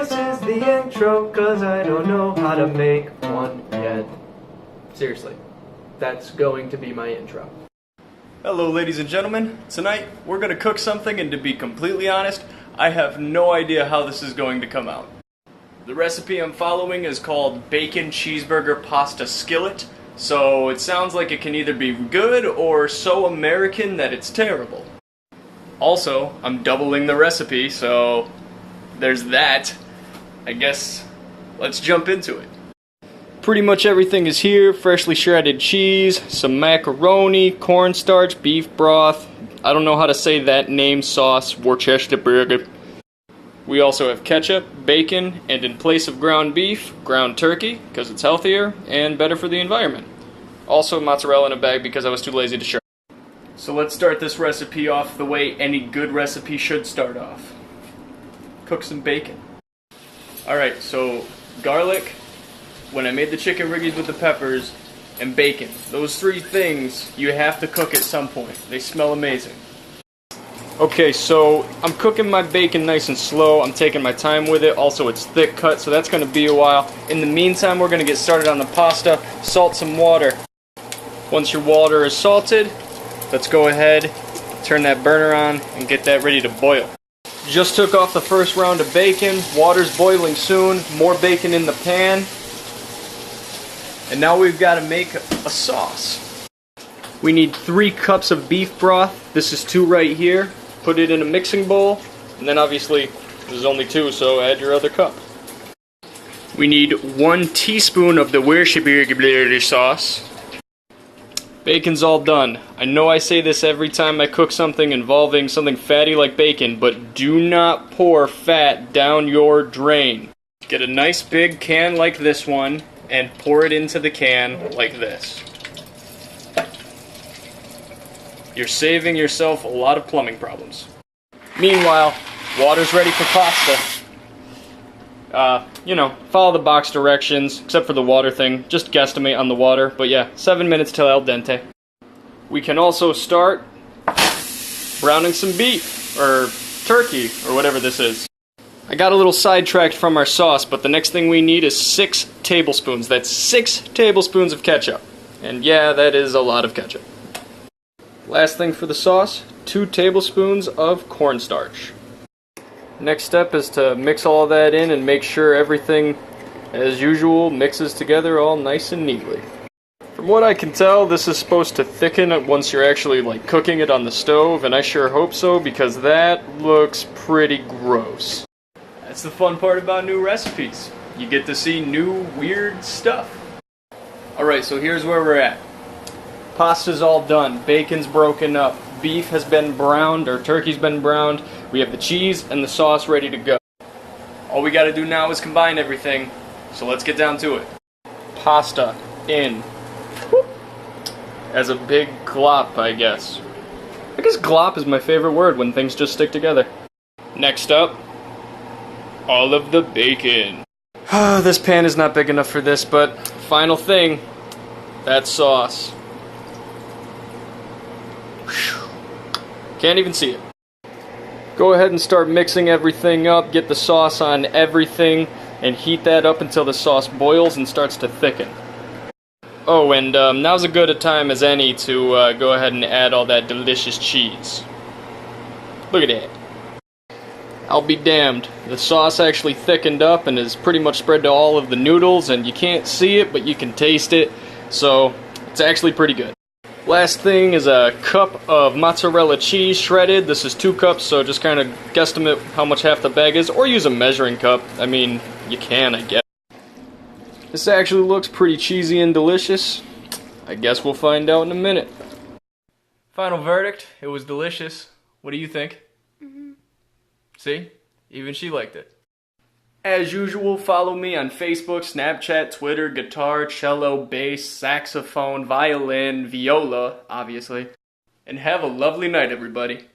this is the intro, cause I don't know how to make one yet. Seriously, that's going to be my intro. Hello ladies and gentlemen, tonight we're going to cook something, and to be completely honest, I have no idea how this is going to come out. The recipe I'm following is called Bacon Cheeseburger Pasta Skillet, so it sounds like it can either be good or so American that it's terrible. Also, I'm doubling the recipe, so there's that. I guess let's jump into it. Pretty much everything is here: freshly shredded cheese, some macaroni, cornstarch, beef broth, I don't know how to say that name, sauce, Worcesterburger. We also have ketchup, bacon, and in place of ground beef, ground turkey, because it's healthier and better for the environment. Also mozzarella in a bag because I was too lazy to shred. So let's start this recipe off the way any good recipe should start off. Cook some bacon. Alright, so garlic, when I made the chicken riggies with the peppers, and bacon. Those three things you have to cook at some point. They smell amazing. Okay, so I'm cooking my bacon nice and slow. I'm taking my time with it. Also, it's thick cut, so that's going to be a while. In the meantime, we're going to get started on the pasta. Salt some water. Once your water is salted, let's go ahead, turn that burner on, and get that ready to boil. Just took off the first round of bacon. Water's boiling soon. More bacon in the pan. And now we've got to make a sauce. We need 3 cups of beef broth. This is 2 right here. Put it in a mixing bowl. And then obviously, this is only 2, so add your other cup. We need 1 teaspoon of the Worcesterburger sauce. Bacon's all done. I know I say this every time I cook something involving something fatty like bacon, but do not pour fat down your drain. Get a nice big can like this one and pour it into the can like this. You're saving yourself a lot of plumbing problems. Meanwhile, water's ready for pasta. Follow the box directions, except for the water thing. Just guesstimate on the water, but yeah, 7 minutes till al dente. We can also start browning some beef, or turkey, or whatever this is. I got a little sidetracked from our sauce, but the next thing we need is 6 tablespoons. That's 6 tablespoons of ketchup. And yeah, that is a lot of ketchup. Last thing for the sauce, 2 tablespoons of cornstarch. Next step is to mix all that in and make sure everything, as usual, mixes together all nice and neatly. From what I can tell, this is supposed to thicken it once you're actually cooking it on the stove, and I sure hope so, because that looks pretty gross. That's the fun part about new recipes. You get to see new, weird stuff. Alright, so here's where we're at. Pasta's all done. Bacon's broken up. Beef has been browned, or turkey's been browned. We have the cheese and the sauce ready to go. All we gotta do now is combine everything. So let's get down to it. Pasta in. Whoop. As a big glop, I guess. I guess glop is my favorite word when things just stick together. Next up, all of the bacon. This pan is not big enough for this, but final thing, that sauce. Can't even see it. Go ahead and start mixing everything up, get the sauce on everything, and heat that up until the sauce boils and starts to thicken. Oh, and now's as good a time as any to go ahead and add all that delicious cheese. Look at that. I'll be damned. The sauce actually thickened up and is pretty much spread to all of the noodles, and you can't see it, but you can taste it, so it's actually pretty good. Last thing is a cup of mozzarella cheese shredded. This is 2 cups, so just kind of guesstimate how much half the bag is, or use a measuring cup. I mean, you can, I guess. This actually looks pretty cheesy and delicious. I guess we'll find out in a minute. Final verdict, it was delicious. What do you think? See? Even she liked it. As usual, follow me on Facebook, Snapchat, Twitter, guitar, cello, bass, saxophone, violin, viola, obviously. And have a lovely night, everybody.